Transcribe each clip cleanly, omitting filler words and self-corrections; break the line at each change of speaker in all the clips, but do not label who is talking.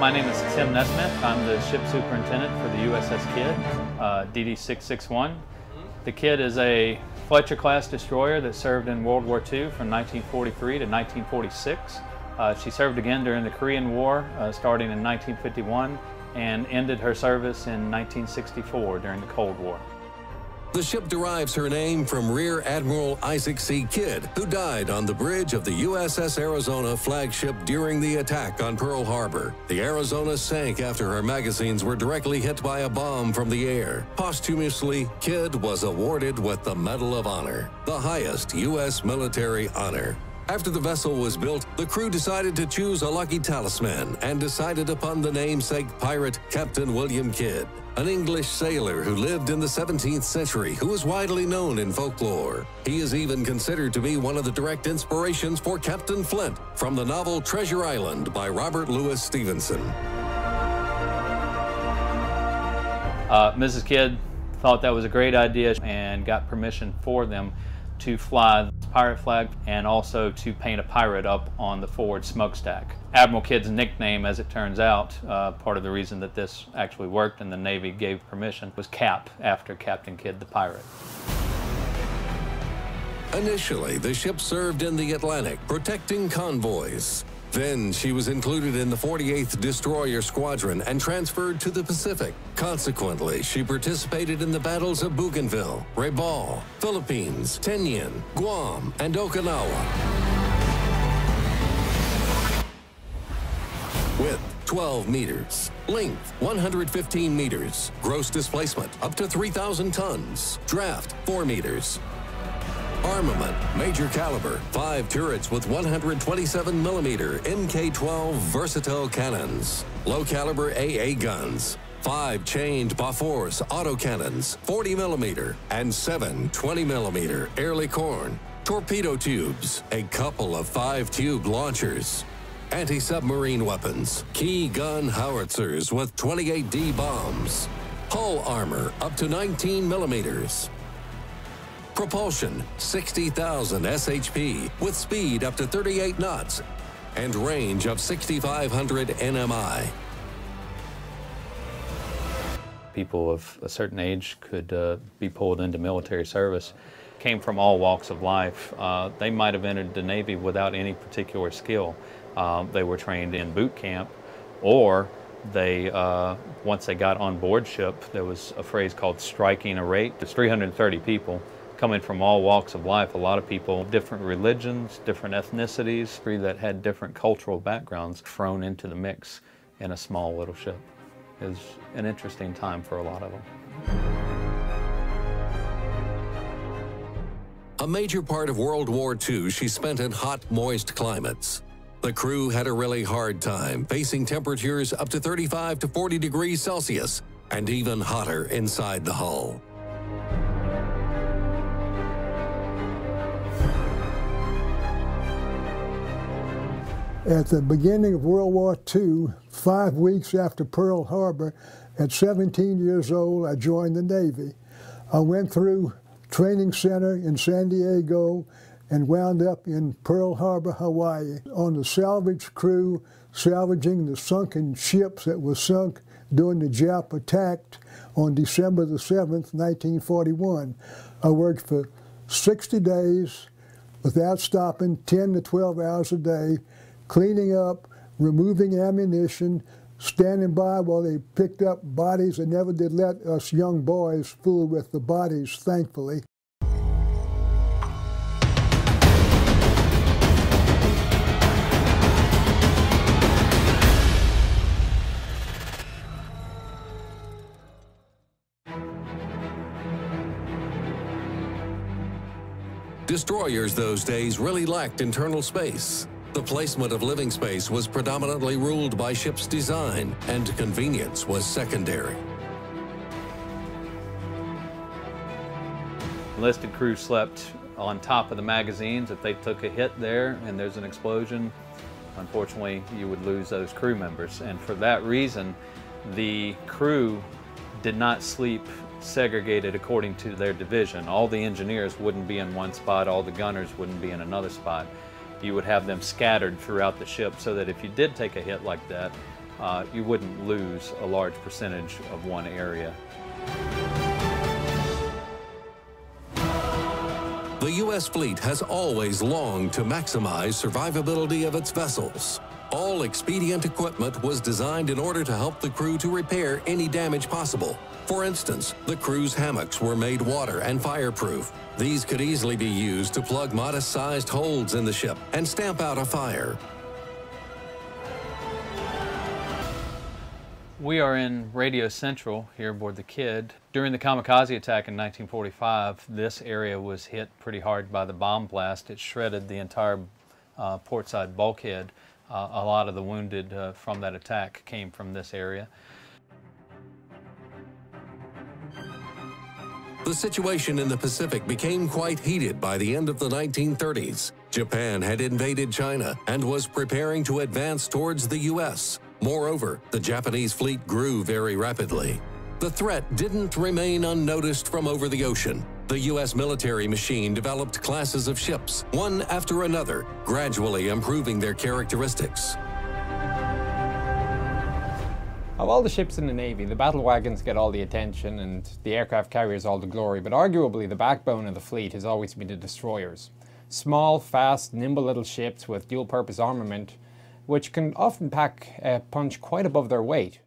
My name is Tim Nesmith. I'm the ship superintendent for the USS Kidd, DD-661. The Kidd is a Fletcher-class destroyer that served in World War II from 1943 to 1946. She served again during the Korean War, starting in 1951, and ended her service in 1964 during the Cold War.
The ship derives her name from Rear Admiral Isaac C. Kidd, who died on the bridge of the USS Arizona flagship during the attack on Pearl Harbor. The Arizona sank after her magazines were directly hit by a bomb from the air. Posthumously, Kidd was awarded with the Medal of Honor, the highest U.S. military honor. After the vessel was built, the crew decided to choose a lucky talisman and decided upon the namesake pirate Captain William Kidd, an English sailor who lived in the 17th century who is widely known in folklore. He is even considered to be one of the direct inspirations for Captain Flint from the novel Treasure Island by Robert Louis Stevenson.
Mrs. Kidd thought that was a great idea and got permission for them to fly the pirate flag and also to paint a pirate up on the forward smokestack. Admiral Kidd's nickname, as it turns out, part of the reason that this actually worked and the Navy gave permission, was Cap, after Captain Kidd the pirate.
Initially, the ship served in the Atlantic, protecting convoys. Then she was included in the 48th Destroyer Squadron and transferred to the Pacific. Consequently, she participated in the battles of Bougainville, Rabaul, Philippines, Tinian, Guam, and Okinawa. Width 12 meters, length 115 meters, gross displacement up to 3,000 tons, draft 4 meters. Armament, major caliber, 5 turrets with 127mm Mk-12 versatile cannons, low caliber AA guns, 5 chained Bofors autocannons, 40mm, and 7 20mm air licorne, torpedo tubes, a couple of 5-tube launchers, anti-submarine weapons, key gun howitzers with 28D bombs, hull armor up to 19mm. Propulsion, 60,000 SHP with speed up to 38 knots and range of 6,500 nmi.
People of a certain age could be pulled into military service, came from all walks of life. They might have entered the Navy without any particular skill. They were trained in boot camp, or they, once they got on board ship, there was a phrase called striking a rate. There's 330 people coming from all walks of life, a lot of people, different religions, different ethnicities, that had different cultural backgrounds thrown into the mix in a small little ship. It was an interesting time for a lot of them.
A major part of World War II she spent in hot, moist climates. The crew had a really hard time facing temperatures up to 35 to 40 degrees Celsius and even hotter inside the hull.
At the beginning of World War II, 5 weeks after Pearl Harbor, at 17 years old, I joined the Navy. I went through training center in San Diego and wound up in Pearl Harbor, Hawaii, on the salvage crew, salvaging the sunken ships that were sunk during the Jap attack on December the 7th, 1941. I worked for 60 days without stopping, 10 to 12 hours a day, cleaning up, removing ammunition, standing by while they picked up bodies. They never did let us young boys fool with the bodies, thankfully.
Destroyers those days really lacked internal space. The placement of living space was predominantly ruled by ship's design, and convenience was secondary.
Enlisted crew slept on top of the magazines. If they took a hit there and there's an explosion, unfortunately, you would lose those crew members. And for that reason, the crew did not sleep segregated according to their division. All the engineers wouldn't be in one spot, all the gunners wouldn't be in another spot. You would have them scattered throughout the ship so that if you did take a hit like that, you wouldn't lose a large percentage of one area.
The U.S. fleet has always longed to maximize survivability of its vessels. All expedient equipment was designed in order to help the crew to repair any damage possible. For instance, the crew's hammocks were made water and fireproof. These could easily be used to plug modest-sized holes in the ship and stamp out a fire.
We are in Radio Central here aboard the Kidd. During the kamikaze attack in 1945, this area was hit pretty hard by the bomb blast. It shredded the entire portside bulkhead. A lot of the wounded from that attack came from this area.
The situation in the Pacific became quite heated by the end of the 1930s. Japan had invaded China and was preparing to advance towards the U.S. Moreover, the Japanese fleet grew very rapidly. The threat didn't remain unnoticed from over the ocean. The U.S. military machine developed classes of ships, one after another, gradually improving their characteristics.
Of all the ships in the Navy, the battle wagons get all the attention and the aircraft carriers all the glory, but arguably the backbone of the fleet has always been the destroyers. Small, fast, nimble little ships with dual-purpose armament, which can often pack a punch quite above their weight.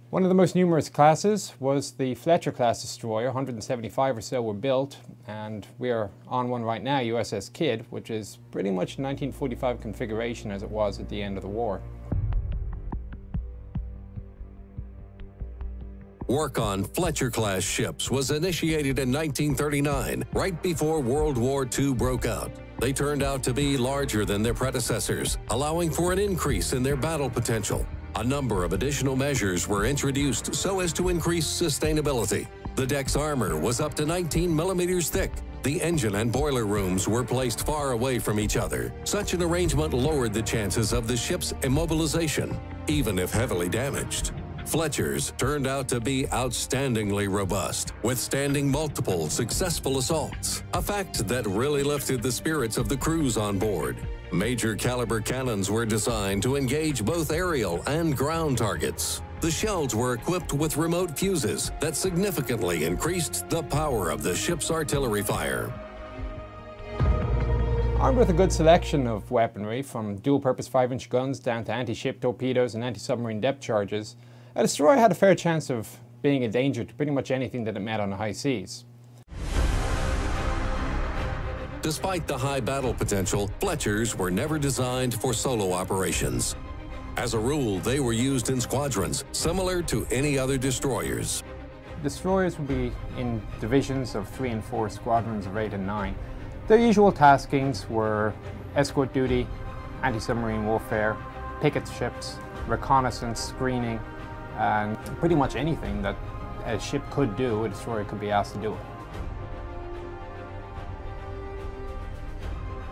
One of the most numerous classes was the Fletcher-class destroyer. 175 or so were built, and we are on one right now, USS Kidd, which is pretty much 1945 configuration as it was at the end of the war.
Work on Fletcher-class ships was initiated in 1939, right before World War II broke out. They turned out to be larger than their predecessors, allowing for an increase in their battle potential. A number of additional measures were introduced so as to increase sustainability. The deck's armor was up to 19 millimeters thick. The engine and boiler rooms were placed far away from each other. Such an arrangement lowered the chances of the ship's immobilization, even if heavily damaged. Fletchers turned out to be outstandingly robust, withstanding multiple successful assaults, a fact that really lifted the spirits of the crews on board. Major caliber cannons were designed to engage both aerial and ground targets. The shells were equipped with remote fuses that significantly increased the power of the ship's artillery fire.
Armed with a good selection of weaponry, from dual-purpose 5-inch guns down to anti-ship torpedoes and anti-submarine depth charges, a destroyer had a fair chance of being a danger to pretty much anything that it met on the high seas.
Despite the high battle potential, Fletchers were never designed for solo operations. As a rule, they were used in squadrons, similar to any other destroyers.
Destroyers would be in divisions of 3 and 4, squadrons of 8 and 9. Their usual taskings were escort duty, anti-submarine warfare, picket ships, reconnaissance, screening, and pretty much anything that a ship could do, a destroyer could be asked to do it.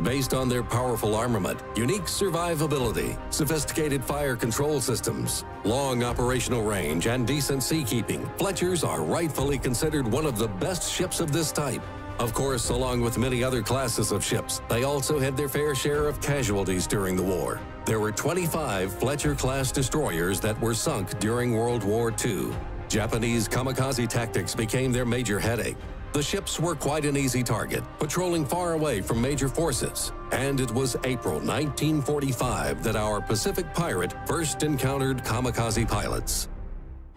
Based on their powerful armament, unique survivability, sophisticated fire control systems, long operational range, and decent seakeeping, Fletchers are rightfully considered one of the best ships of this type. Of course, along with many other classes of ships, they also had their fair share of casualties during the war. There were 25 Fletcher-class destroyers that were sunk during World War II. Japanese kamikaze tactics became their major headache. The ships were quite an easy target, patrolling far away from major forces. And it was April 1945 that our Pacific pirate first encountered kamikaze pilots.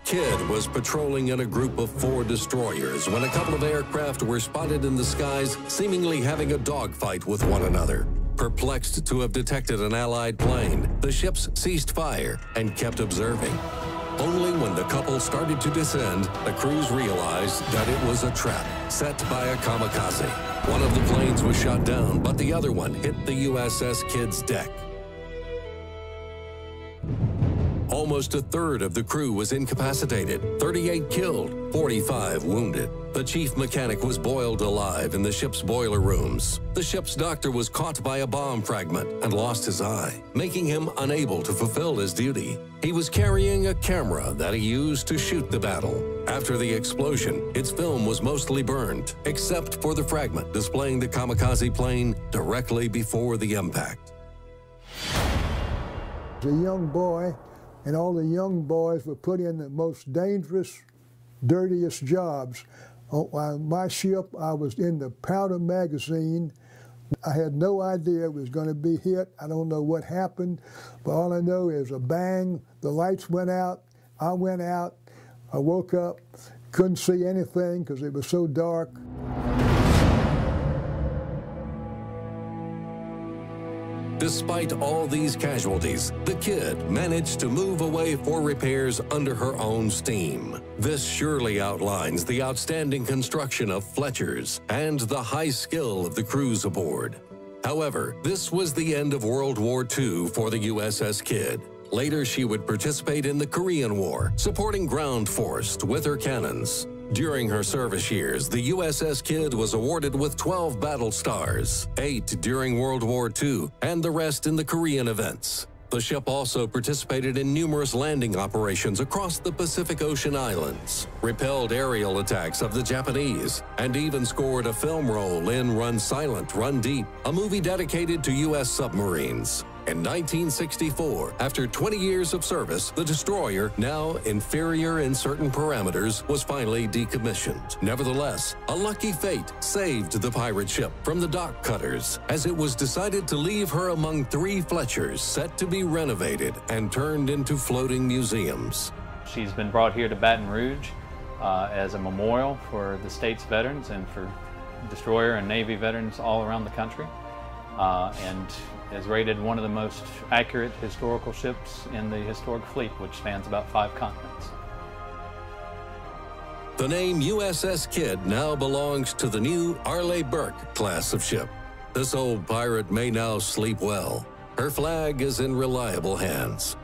Kidd was patrolling in a group of 4 destroyers when a couple of aircraft were spotted in the skies, seemingly having a dogfight with one another. Perplexed to have detected an Allied plane, the ships ceased fire and kept observing. Only when the couple started to descend, the crews realized that it was a trap set by a kamikaze. One of the planes was shot down, but the other one hit the USS Kidd's deck. Almost a third of the crew was incapacitated, 38 killed, 45 wounded. The chief mechanic was boiled alive in the ship's boiler rooms. The ship's doctor was caught by a bomb fragment and lost his eye, making him unable to fulfill his duty. He was carrying a camera that he used to shoot the battle. After the explosion, its film was mostly burned, except for the fragment displaying the kamikaze plane directly before the impact.
As a young boy, and all the young boys were put in the most dangerous, dirtiest jobs. On my ship, I was in the powder magazine. I had no idea it was going to be hit. I don't know what happened, but all I know is a bang, the lights went out, I went out, I woke up, couldn't see anything because it was so dark.
Despite all these casualties, the Kidd managed to move away for repairs under her own steam. This surely outlines the outstanding construction of Fletchers and the high skill of the crews aboard. However, this was the end of World War II for the USS Kidd. Later, she would participate in the Korean War, supporting ground force with her cannons. During her service years, the USS Kidd was awarded with 12 battle stars, 8 during World War II, and the rest in the Korean events. The ship also participated in numerous landing operations across the Pacific Ocean islands, repelled aerial attacks of the Japanese, and even scored a film role in Run Silent, Run Deep, a movie dedicated to U.S. submarines. In 1964, after 20 years of service, the destroyer, now inferior in certain parameters, was finally decommissioned. Nevertheless, a lucky fate saved the pirate ship from the dock cutters, as it was decided to leave her among 3 Fletchers set to be renovated and turned into floating museums.
She's been brought here to Baton Rouge as a memorial for the state's veterans and for destroyer and Navy veterans all around the country, and is rated one of the most accurate historical ships in the historic fleet, which spans about 5 continents.
The name USS Kidd now belongs to the new Arleigh Burke class of ship. This old pirate may now sleep well. Her flag is in reliable hands.